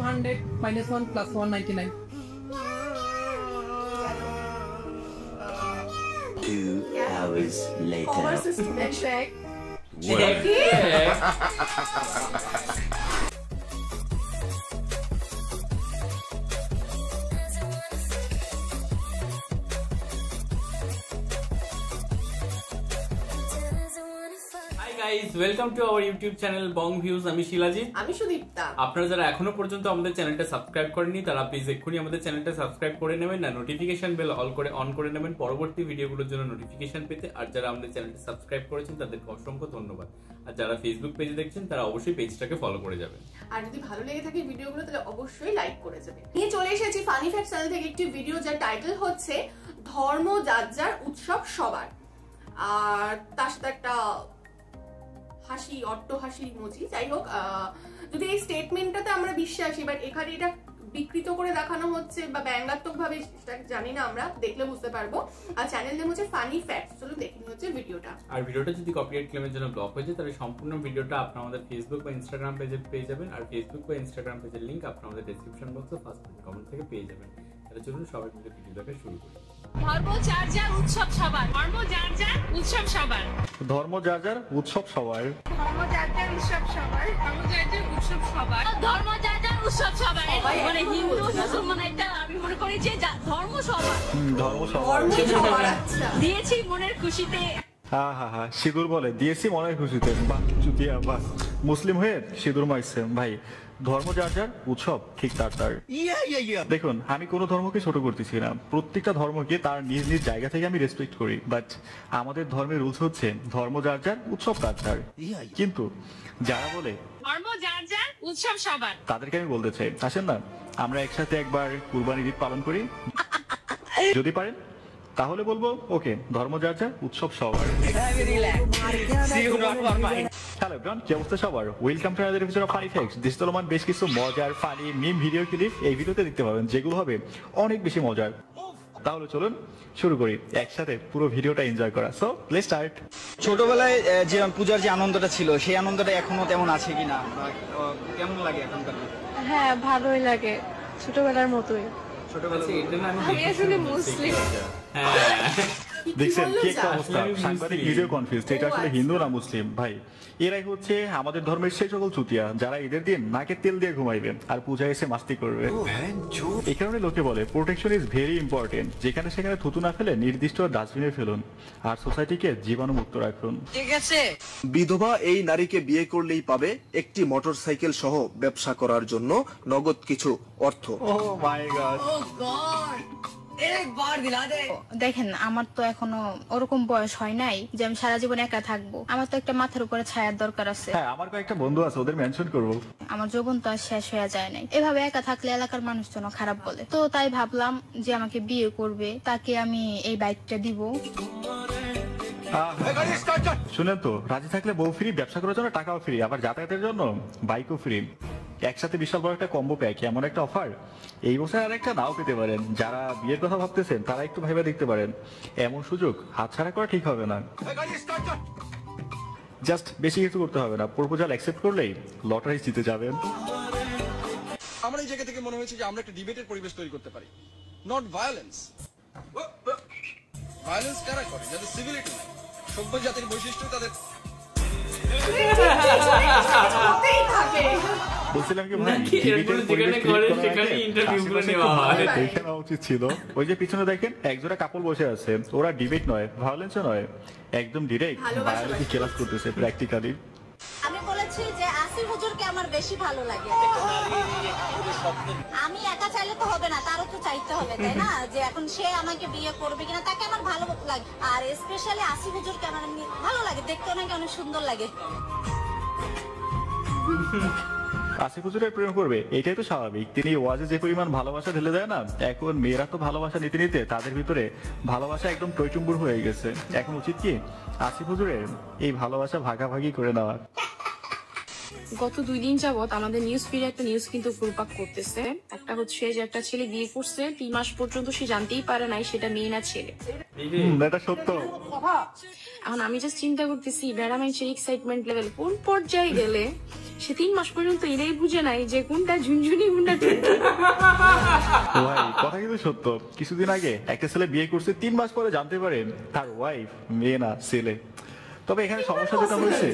100 minus 1 plus 199. 2 hours later. Power system check. Guys, welcome to our YouTube channel Bong Views. আমি শিলাজিৎ, আমি সুদীপ্তা। আপনারা যারা এখনো পর্যন্ত আমাদের চ্যানেলটা সাবস্ক্রাইব করেননি তারা প্লিজ এক্ষুনি আমাদের চ্যানেলটা সাবস্ক্রাইব করে নেবেন, না নোটিফিকেশন বেল অন করে নেবেন পরবর্তী ভিডিওগুলোর জন্য নোটিফিকেশন পেতে। আর যারা আমাদের চ্যানেলটা সাবস্ক্রাইব করেছেন তাদেরকে অসংখ্য ধন্যবাদ। আর যারা ফেসবুক পেজে দেখছেন তারা অবশ্যই পেজটাকে ফলো করে যাবেন। আর যদি ভালো লেগে থাকে ভিডিওগুলো তাহলে অবশ্যই লাইক করে যাবেন। নিয়ে চলে এসেছি ফানি ফ্যাক্ট চ্যানেল থেকে একটি ভিডিও যার টাইটেল হচ্ছে ধর্ম যার যার উৎসব সবার। আর তার সাথে একটা হাসি, অট্টহাসি ইমোজি। যাই হোক, যদি এই স্টেটমেন্টটাতে আমরা বিশ্বাসী, বাট এখানে এটা বিকৃত করে দেখানো হচ্ছে বা ব্যঙ্গাত্মক ভাবে, জানি না, আমরা দেখলে বুঝতে পারবো। আর চ্যানেল নেম হচ্ছে ফানি ফ্যাক্টস। চলো দেখে নিই হচ্ছে ভিডিওটা। আর ভিডিওটা যদি কপিরাইট ক্লেমের জন্য ব্লক হয়ে যায় তাহলে সম্পূর্ণ ভিডিওটা আপনারা আমাদের ফেসবুক বা ইনস্টাগ্রাম পেজে পেয়ে যাবেন। আর ফেসবুক বা ইনস্টাগ্রাম পেজের লিংক আপনারা আমাদের ডেসক্রিপশন বক্সে ফার্স্ট কমেন্ট থেকে পেয়ে যাবেন। তাহলে চলুন সবাই মিলে ভিডিওটাকে শুরু করি। ধর্ম যার যার উৎসব সবার। ধর্ম যার যার উৎসব সবার। ধর্ম যার যার উৎসব সবার। ধর্ম যার যার উৎসব সবার। ধর্ম যার যার উৎসব সবার। ধর্ম যার যার উৎসব সবার। মানে হিন্দু মুসলমান একটা আমি মনে করি যে ধর্ম সবার। ধর্ম সবার। দিয়েছি মনের খুশিতে। হ্যাঁ হ্যাঁ হ্যাঁ, সিঁদুর বলে দিয়েছি মনের খুশিতে। বাহ চুতিয়া, বাহ। মুসলিম হয়ে সিঁদুর মাইছে ভাই। ধর্ম যার যার উৎসব ঠিক তার তার। দেখুন, আমি কোনো ধর্মকে ছোট করতেছি না, প্রত্যেকটা ধর্মকে তার নিজ নিজ জায়গা থেকে আমি রেসপেক্ট করি। বাট আমাদের ধর্মের রুলস হচ্ছে ধর্ম যার যার উৎসব তার তার। কিন্তু যারা বলে ধর্ম যার যার উৎসব সবার, তাদেরকে আমি বলতে চাই, আসেন না আমরা একসাথে একবার কুরবানির ঈদ পালন করি। যদি পারেন তাহলে বলবো ওকে, ধর্ম যার যার উৎসব সবার। হ্যালো এভরিওয়ান, কি অবস্থা সবার? Welcome to another episode of funny facts. দেশ চলমান বেশ কিছু মজার ফানি মিম ভিডিও ক্লিপ এই ভিডিওতে দেখতে পাবেন, যেগুলো হবে অনেক বেশি মজার। তাহলে চলুন শুরু করি, একসাথে পুরো ভিডিওটা এনজয় করা। So let's start. ছোটবেলায় যে পূজার যে আনন্দটা ছিল সেই আনন্দটা এখনো তেমন আছে কিনা, কেমন লাগে এখনকার? হ্যাঁ, ভালোই লাগে, ছোটবেলার মতোই। আমি আসলে মুসলিম। দেখছেন কি একটা অবস্থা, সাংবাদিক ভিডিও কনফিউজ, এটা আসলে হিন্দু না মুসলিম। ভাই এরাই হচ্ছে আমাদের ধর্মের সেই সকল চুতিয়া যারা ঈদের দিন নাকের তেল দিয়ে ঘুমাইবে আর পূজায় এসে মাস্তি করবে। এই কারণে লোকে বলে প্রোটেকশন ইজ ভেরি ইম্পর্টেন্ট। যেখানে সেখানে থুতু না ফেলে নির্দিষ্ট ডাস্টবিনে ফেলুন আর সোসাইটিকে জীবাণুমুক্ত রাখুন। ঠিক আছে। বিধবা এই নারীকে বিয়ে করলেই পাবে একটি মোটরসাইকেল সহ ব্যবসা করার জন্য নগদ কিছু অর্থ। ও মাই গড। দেখেন, আমার তো এখনো ওরকম বয়স হয় নাই যে আমি সারা জীবন একা থাকবো। আমার তো একটা মাথার উপরে ছায়ার দরকার আছে। হ্যাঁ, আমার কয়েকটা বন্ধু আছে, ওদের মেনশন করব। আমার যৌবন তো আর শেষ হয়ে যায় নাই। এভাবে একা থাকলে এলাকার মানুষজন খারাপ বলে, তো তাই ভাবলাম যে আমাকে বিয়ে করবে তাকে আমি এই বাইকটা দিব। শুনেন তো, রাজি থাকলে বউ ফ্রি, ব্যবসা করার জন্য টাকাও ফ্রি, আবার যাতায়াতের জন্য বাইকও ফ্রি। একসাথে বিশাল বড় একটা কম্বো প্যাক, এমন একটা অফার এই বছর আর একটা নাও পেতে পারেন। যারা বিয়ের কথা ভাবতেছেন তারা একটু ভেবে দেখতে পারেন, এমন সুযোগ হাতছাড়া করা ঠিক হবে না। জাস্ট বেশি কিছু করতে হবে না, প্রপোজাল অ্যাকসেপ্ট করলেই লটারি জিতে যাবেন। আমার এই জায়গা থেকে মনে হয়েছে যে আমরা একটা ডিবেটের পরিবেশ তৈরি করতে পারি, নট ভায়োলেন্স। ভায়োলেন্স কারা করে? যাদের সিভিলিটি নাই, সভ্য জাতির বৈশিষ্ট্য তাদের। বলছিলাম কি ভাই, দেখে নেওয়া উচিত ছিল। ওই যে পিছনে দেখেন একজোড়া কাপড় বসে আছে, ওরা ডিবেট নয়, ভায়োলেন্সও নয়, একদম ডিরেক্ট বায়োলজি ক্লাস করতেছে প্র্যাকটিক্যালি। আমি বলেছি যে আসিফ হুজুরকে আমার বেশি ভালো লাগে। আমি একা চাইলে তো হবে না, তারও তো চাইতে হবে, তাই না? যে এখন সে আমাকে বিয়ে করবে কিনা, তাকে আমার ভালো লাগে। আর স্পেশালি আসিফ হুজুরকে আমার ভালো লাগে, দেখতে নাকি অনেক সুন্দর লাগে। আসিফ হুজুরের প্রেম করবে এটাই তো স্বাভাবিক। তিনি ওয়াজে যে পরিমাণ ভালোবাসা ঢেলে দেয় না, এখন মেয়েরা তো ভালোবাসা নিতে নিতে তাদের ভিতরে ভালোবাসা একদম টইটুম্বুর হয়ে গেছে। এখন উচিত কি আসিফ হুজুরের এই ভালোবাসা ভাগাভাগি করে নেওয়া। গত 2 দিন যাবত আমাদের নিউজ ফিডে একটা নিউজ কিন্তু ঘুরপাক করতেছে। একটা হচ্ছে যে একটা ছেলে বিয়ে করছে, 3 মাস পর্যন্ত সে জানতেই পারে নাই সেটা মেয়ে না ছেলে। এটা সত্য। এখন আমি জাস্ট চিন্তা করতেছি ম্যাডামের এক্সাইটমেন্ট লেভেল কোন পর্যায়ে গেলে সে 3 মাস পর্যন্ত এটাই বুঝে নাই যে কোনটা ঝুনঝুনি কোনটা টুনটুনি। ভাই কথা কিন্তু সত্য। কিছুদিন আগে একটা ছেলে বিয়ে করছে, 3 মাস পরে জানতে পারেন তার ওয়াইফ মেয়ে না ছেলে। তবে এখানে সমস্যা যেটা হয়েছে,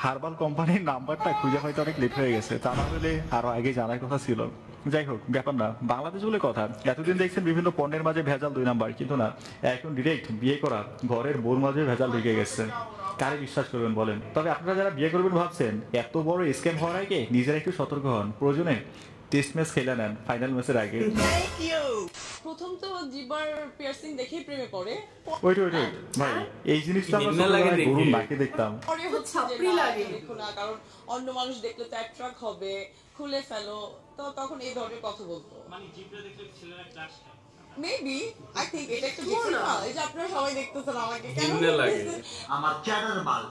হারবাল কোম্পানির নাম্বারটা খুঁজে হয়তো অনেক লেট হয়ে গেছে, তা না হলে আরো আগে জানার কথা ছিল। যাই হোক, ব্যাপার না, বাংলাদেশ বলে কথা। এতদিন দেখছেন বিভিন্ন পণ্যের মাঝে ভেজাল 2 নাম্বার, কিন্তু না, এখন ডিরেক্ট বিয়ে করা ঘরের বোর মাঝে ভেজাল ঢুকে গেছে। কারে বিশ্বাস করবেন বলেন? তবে আপনারা যারা বিয়ে করবেন ভাবছেন, এত বড় স্ক্যাম হওয়ার আগে নিজেরা একটু সতর্ক হন। প্রয়োজনে টেস্ট ম্যাচ খেলে নেন ফাইনাল ম্যাচের আগে। প্রথম তো জিবার পিয়ার্সিং দেখেই প্রেমে পড়ে। ওইট ভাই, এই জিনিসটা আমরা গরুর নাকে দেখতাম। পরে হচ্ছে যে না দেখো না, কারণ অন্য মানুষ দেখলে তো অ্যাট্রাক্ট হবে, খুলে ফেলো, তো তখন এই ধরনের কথা বলতো। মানে জিবরা দেখলে ছেলেরা ক্লাস খায়। মেবি আই থিংক এটা একটা ডিফারেন্ট না, এই যে আপনারা সবাই দেখতেছেন আমাকে কেন লাগে আমার চ্যাটার মাল।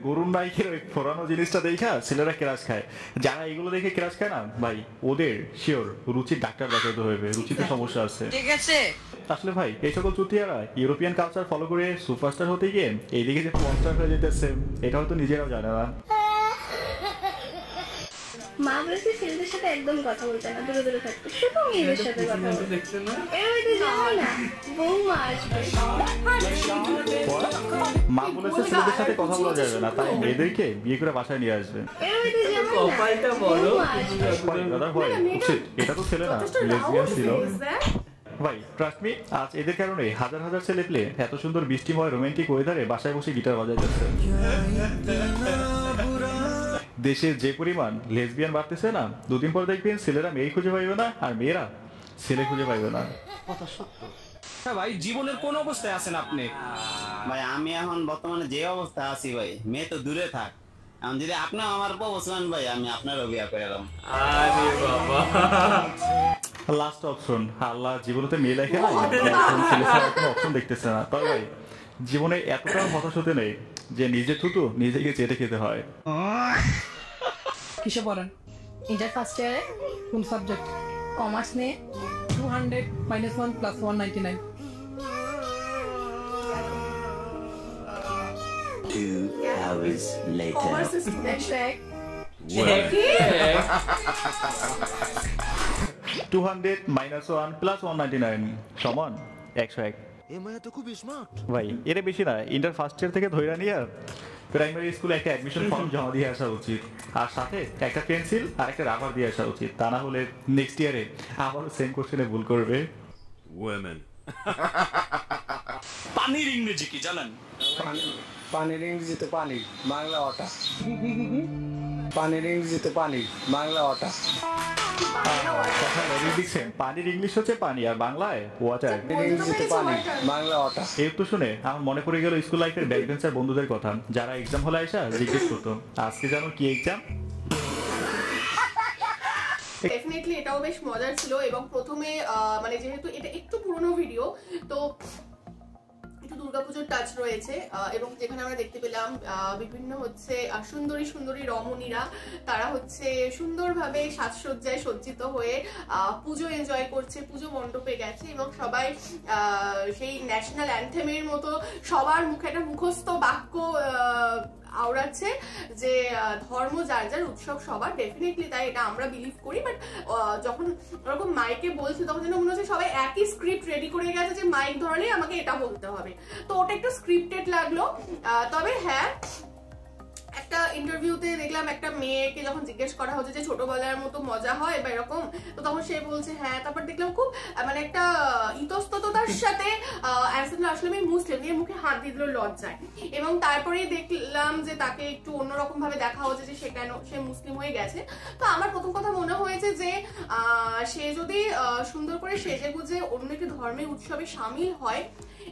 গরুর নাইকের ওই ফোরানো জিনিসটা দেখা ছেলেরা ক্রাশ খায়। যারা এগুলো দেখে ক্রাশ খায় না ভাই, ওদের শিওর রুচির ডাক্তার দেখাতে হবে, রুচিতে সমস্যা আছে। ঠিক আছে, আসলে ভাই এই সকল চুতিয়ারা ইউরোপিয়ান কালচার ফলো করে সুপারস্টার হতে গিয়ে এইদিকে যে পর্নস্টার হয়ে যেতেছে, এটা হয়তো নিজেরাও জানে না। মা বলেছে ছেলেদের সাথে একদম কথা বলতে না, দূরে দূরে থাকতে, শুধু মেয়েদের সাথে কথা বলতে। এবারে জানি না বৌমা আসবে। মা বলেছে ছেলেদের সাথে কথা বলা যাবে না, তাই মেয়েদেরকে বিয়ে করে বাসায় নিয়ে আসবে। এটা তো ছেলে না, লেসবিয়ান ছিল। ভাই ট্রাস্ট মি, আজ এদের কারণে হাজার হাজার ছেলে পেলে এত সুন্দর বৃষ্টিময় রোমান্টিক ওয়েদারে বাসায় বসে গিটার বাজাইতেছে। দেশে যে পরিমাণ লেসবিয়ান বাড়তেছে না, 2 দিন পর দেখবেন ছেলেরা মেয়ে খুঁজে পাইবে না আর মেয়েরা ছেলে খুঁজে পাইবে না। কথা সত্য। ভাই জীবনের কোন অবস্থায় আছেন আপনি? ভাই আমি এখন বর্তমানে যে অবস্থা আছি ভাই, মেয়ে তো দূরে থাক, এখন যদি আপনি আমার প্রপোজাল ভাই আমি আপনারও বিয়ে করে এলাম। আরে বাবা, লাস্ট অপশন আল্লাহ জীবনতে মেয়ে লেখে না, ছেলে ছাড়া কোনো অপশন দেখতেছে না। তবে ভাই জীবনে এতটা হতাশ হতে নেই যে নিজে থুতু নিজেকে চেটে খেতে হয়। কিসে পড়েন? ইন্টার ফার্স্ট ইয়ারে। কোন সাবজেক্ট? কমার্স নিয়ে। 200 - 1 + 199। 2 hours later. Commerce is check. 200 - 1 + 199 সমান 101। এ মায়া তো খুব স্মার্ট ভাই, এর বেশি না, ইন্টার ফার্স্ট ইয়ার থেকে ধইরা নিয়ে প্রাইমারি স্কুলে একটা অ্যাডমিশন ফর্ম জমা দিয়ে আসা উচিত, আর সাথে একটা পেন্সিল আর একটা রাবার দিয়ে আসা উচিত। তা না হলে নেক্সট ইয়ারে আবারও সেম কোশ্চেনে ভুল করবে। ওয়েমেন। পানির ইংরেজি কি জানেন? পানির ইংরেজিতে পানি, বাংলা ওটা। পানির ইংরেজিতে পানি, বাংলা ওটা। পানির ইংলিশ হচ্ছে পানি আর বাংলায় ওয়াটার। ইংরেজিতে পানি, বাংলা ওটা। এই তো শুনে আমার মনে পড়ে গেল স্কুল লাইফের ব্যাক বেঞ্চার বন্ধুদের কথা, যারা এক্সাম হলে আসা জিজ্ঞেস করতো আজকে জানো কি এক্সাম। ডেফিনেটলি এটাও বেশ মজার ছিল। এবং প্রথমে মানে যেহেতু এটা একটু পুরনো ভিডিও, তো একটু দুর্গাপুজোর টাচ রয়েছে, এবং যেখানে আমরা দেখতে পেলাম বিভিন্ন হচ্ছে সুন্দরী সুন্দরী রমণীরা, তারা হচ্ছে সুন্দরভাবে সাজসজ্জায় সজ্জিত হয়ে পুজো এনজয় করছে, পুজো মণ্ডপে গেছে, এবং সবাই সেই ন্যাশনাল অ্যান্থেমের মতো সবার মুখে একটা মুখস্থ বাক্য আওড়াচ্ছে যে ধর্ম যার যার উৎসব সবার। ডেফিনেটলি তাই, এটা আমরা বিলিভ করি। বাট যখন ওরকম মাইকে বলছে তখন যেন মনে হচ্ছে সবাই একই স্ক্রিপ্ট রেডি করে গেছে যে মাইক ধরলে আমাকে এটা বলতে হবে, তো ওটা একটু স্ক্রিপ্টেড লাগলো। তবে হ্যাঁ, একটা ইন্টারভিউতে দেখলাম একটা মেয়েকে যখন জিজ্ঞেস করা হচ্ছে যে ছোটবেলার মতো মজা হয় বা এরকম, তো তখন সে বলছে হ্যাঁ। তারপর দেখলাম খুব মানে একটা ইতস্ততার সাথে অ্যান্সার আসলে আমি মুসলিম, এর মুখে হাত দিয়ে দিল লজ্জায়। এবং তারপরেই দেখলাম যে তাকে একটু অন্যরকম ভাবে দেখা হচ্ছে যে সে কেন সে মুসলিম হয়ে গেছে। তো আমার প্রথম কথা মনে হয়েছে যে সে যদি সুন্দর করে সেজে গুজে অন্য একটি ধর্মের উৎসবে সামিল হয়,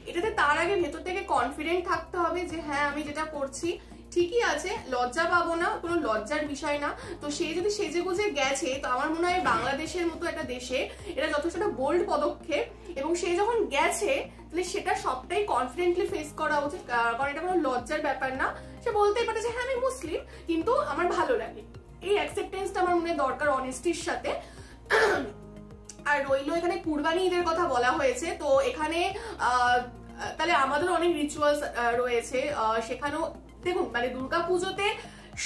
এটাতে তার আগে ভেতর থেকে কনফিডেন্ট থাকতে হবে যে হ্যাঁ আমি যেটা করছি ঠিকই আছে, লজ্জা পাবো না, কোনো লজ্জার বিষয় না। তো সে যদি সেজে গুজে গেছে, তো আমার মনে হয় বাংলাদেশের মতো একটা দেশে এটা যথেষ্ট একটা বোল্ড পদক্ষেপ, এবং সে যখন গেছে তাহলে সেটা সবটাই কনফিডেন্টলি ফেস করা উচিত, কারণ এটা কোনো লজ্জার ব্যাপার না। সে বলতেই পারে যে হ্যাঁ আমি মুসলিম কিন্তু আমার ভালো লাগে। এই অ্যাকসেপ্টেন্সটা আমার মনে দরকার অনেস্টির সাথে। আর রইলো এখানে কুরবানি ঈদের কথা বলা হয়েছে, তো এখানে তাহলে আমাদের অনেক রিচুয়ালস রয়েছে সেখানেও দেখুন মানে দুর্গাপুজোতে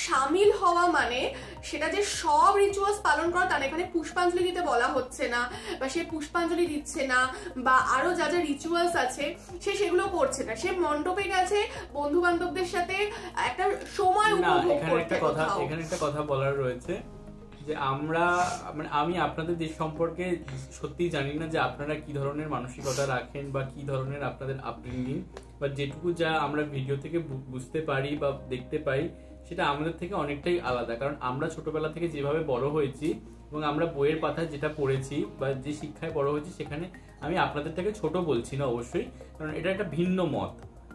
শামিল হওয়া মানে সেটা যে সব রিচুয়ালস পালন করা তা না। এখানে পুষ্পাঞ্জলি দিতে বলা হচ্ছে না বা সে পুষ্পাঞ্জলি দিচ্ছে না বা আরো যা যা রিচুয়ালস আছে সে সেগুলো করছে না, সে মণ্ডপে গেছে বন্ধু বান্ধবদের সাথে একটা সময় উপভোগ করতে। এখানে একটা কথা বলার রয়েছে যে আমরা মানে আমি আপনাদের দেশ সম্পর্কে সত্যি জানি না যে আপনারা কি ধরনের মানসিকতা রাখেন বা কি ধরনের আপনাদের আপব্রিঙ্গিং, বা যেটুকু যা আমরা ভিডিও থেকে বুঝতে পারি বা দেখতে পাই সেটা আমাদের থেকে অনেকটাই আলাদা। কারণ আমরা ছোটবেলা থেকে যেভাবে বড় হয়েছি এবং আমরা বইয়ের পাতায় যেটা পড়েছি বা যে শিক্ষায় বড় হয়েছি সেখানে আমি আপনাদের থেকে ছোট বলছি না অবশ্যই, কারণ এটা একটা ভিন্ন মত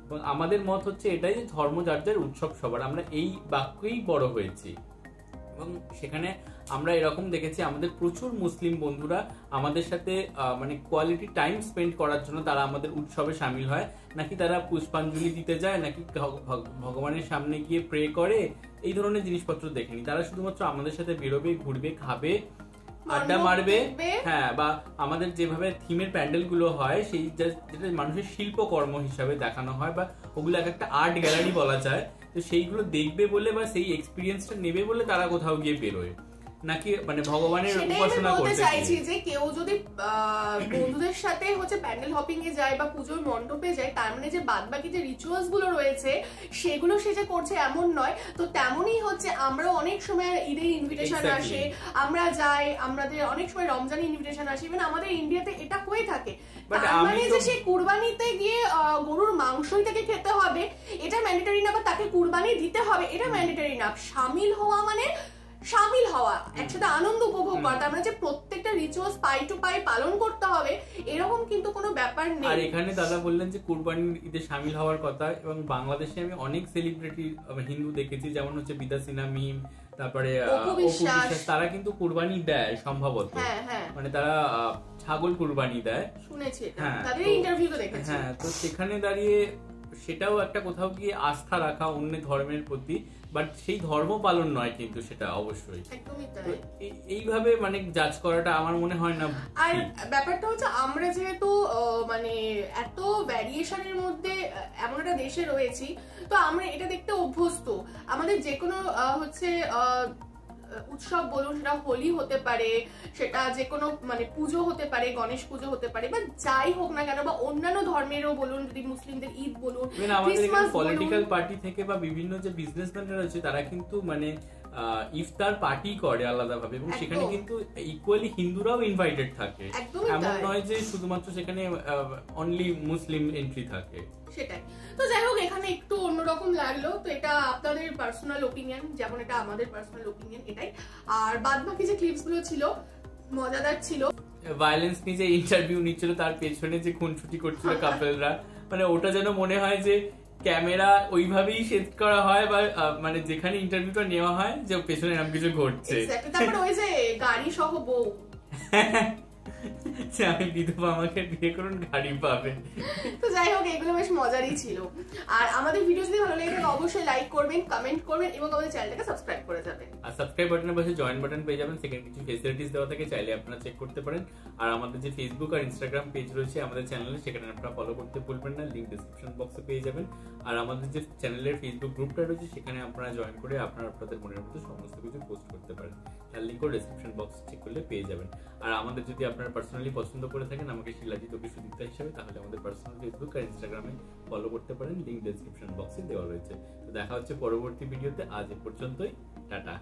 এবং আমাদের মত হচ্ছে এটাই যে ধর্ম যার যার উৎসব সবার, আমরা এই বাক্যেই বড় হয়েছি। এবং সেখানে আমরা এরকম দেখেছি আমাদের প্রচুর মুসলিম বন্ধুরা আমাদের সাথে মানে কোয়ালিটি টাইম স্পেন্ড করার জন্য তারা আমাদের উৎসবে সামিল হয়, নাকি তারা পুষ্পাঞ্জলি দিতে যায়, নাকি ভগবানের সামনে গিয়ে প্রে করে, এই ধরনের জিনিসপত্র দেখেনি। তারা শুধুমাত্র আমাদের সাথে বেরোবে, ঘুরবে, খাবে, আড্ডা মারবে, হ্যাঁ, বা আমাদের যেভাবে থিমের প্যান্ডেল গুলো হয় সেই যেটা মানুষের শিল্পকর্ম হিসাবে দেখানো হয় বা ওগুলো একটা আর্ট গ্যালারি বলা যায়, তো সেইগুলো দেখবে বলে বা সেই এক্সপিরিয়েন্সটা নেবে বলে তারা কোথাও গিয়ে বেরোয়, নাকি মানে ভগবানের উপাসনা করতে চাইছি যে কেউ যদি বন্ধুদের সাথে হচ্ছে প্যান্ডেল হপিং এ যায় বা পুজোর মণ্ডপে যায় তার মানে যে বাদবাকি যে রিচুয়ালস গুলো রয়েছে সেগুলো সে যে করছে এমন নয়। তো তেমনই হচ্ছে আমরা অনেক সময় ঈদের ইনভিটেশন আসে, আমরা যাই, আমাদের অনেক সময় রমজান ইনভিটেশন আসে, ইভেন আমাদের ইন্ডিয়াতে এটা হয়ে থাকে। তার মানে যে সে কুরবানিতে গিয়ে গরুর মাংসই তাকে খেতে হবে এটা ম্যান্ডেটরি না, বা তাকে কুরবানি দিতে হবে এটা ম্যান্ডেটরি না। শামিল হওয়া মানে শামিল হওয়া, একসাথে আনন্দ উপভোগ করা, তার মানে যে প্রত্যেকটা রিচুয়ালস পাই টু পাই পালন করতে হবে এরকম কিন্তু কোনো ব্যাপার নেই। আর এখানে দাদা বললেন যে কুরবানির ঈদে শামিল হওয়ার কথা, এবং বাংলাদেশে আমি অনেক সেলিব্রিটি হিন্দু দেখেছি, যেমন হচ্ছে বিদা সিনহা মিম, তারপরে অপু বিশ্বাস, তারা কিন্তু কুরবানি দেয় সম্ভবত, মানে তারা ছাগল কুরবানি দেয় শুনেছি, তাদের ইন্টারভিউতে দেখেছি। হ্যাঁ, তো সেখানে দাঁড়িয়ে সেটাও একটা কোথাও গিয়ে আস্থা রাখা অন্য ধর্মের প্রতি, বাট সেই ধর্ম পালন নয় কিন্তু সেটা অবশ্যই। এইভাবে মানে জাজ করাটা আমার মনে হয় না। আর ব্যাপারটা হচ্ছে আমরা যেহেতু মানে এত ভ্যারিয়েশনের মধ্যে এমন একটা দেশে রয়েছি, তো আমরা এটা দেখতে অভ্যস্ত। আমাদের যে কোনো হচ্ছে উৎসব বলুন, সেটা হোলি হতে পারে, সেটা যে কোনো মানে পুজো হতে পারে, গণেশ পুজো হতে পারে, বা যাই হোক না কেন, বা অন্যান্য ধর্মেরও বলুন, যদি মুসলিমদের ঈদ বলুন, পলিটিক্যাল পার্টি থেকে বা বিভিন্ন যে বিজনেসম্যানরা রয়েছে তারা কিন্তু মানে ইফতার পার্টি করে আলাদাভাবে, এবং সেখানে কিন্তু ইকুয়ালি হিন্দুরাও ইনভাইটেড থাকে, এমন নয় যে শুধুমাত্র সেখানে অনলি মুসলিম এন্ট্রি থাকে সেটাই। তো যাই হোক, এখানে একটু অন্যরকম লাগলো, তো এটা আপনাদের পার্সোনাল ওপিনিয়ন, যেমন এটা আমাদের পার্সোনাল ওপিনিয়ন এটাই। আর বাদ বাকি যে ক্লিপস গুলো ছিল মজাদার ছিল। ভায়োলেন্স নিয়ে যে ইন্টারভিউ নিচ্ছিল তার পেছনে যে খুনসুটি করছিল কাপলরা, মানে ওটা যেন মনে হয় যে ক্যামেরা ওইভাবেই সেট করা হয়, বা মানে যেখানে ইন্টারভিউটা নেওয়া হয় যে পেছনে এরকম কিছু ঘটছে। তারপর ওই যে গাড়ি সহ বউ, আমি বিধবা, আমাকে বিয়ে করুন, গাড়ি পাবেন। তো যাই হোক, এগুলো বেশ মজারই ছিল। আর আমাদের ভিডিও যদি ভালো লেগে থাকে অবশ্যই লাইক করবেন, কমেন্ট করবেন এবং আমাদের চ্যানেলটাকে সাবস্ক্রাইব করে যাবেন। আর সাবস্ক্রাইব বাটনের পাশে জয়েন বাটন পেয়ে যাবেন, সেখানে কিছু ফেসিলিটিস দেওয়া থাকে, চাইলে আপনারা চেক করতে পারেন। আর আমাদের যে ফেসবুক আর ইনস্টাগ্রাম পেজ রয়েছে আমাদের চ্যানেলে, সেখানে আপনারা ফলো করতে ভুলবেন না, লিংক ডেসক্রিপশন বক্সে পেয়ে যাবেন। আর আমাদের যে চ্যানেলের ফেসবুক গ্রুপটা রয়েছে সেখানে আপনারা জয়েন করে আপনারা আপনাদের মনের মতো সমস্ত কিছু পোস্ট করতে পারেন, তার লিংকও ডেসক্রিপশন বক্স চেক করলে পেয়ে যাবেন। আর আমাদের যদি আপনারা পার্সোনালি পছন্দ করে থাকেন আমাকে শিলাজিৎ অভিসুদিতা হিসেবে, তাহলে আমাদের পার্সোনাল ফেসবুক আর ইনস্টাগ্রামে ফলো করতে পারেন, লিংক ডেসক্রিপশন বক্সে দেওয়া রয়েছে। তো দেখা হচ্ছে পরবর্তী ভিডিওতে, আজ এ পর্যন্তই, টাটা।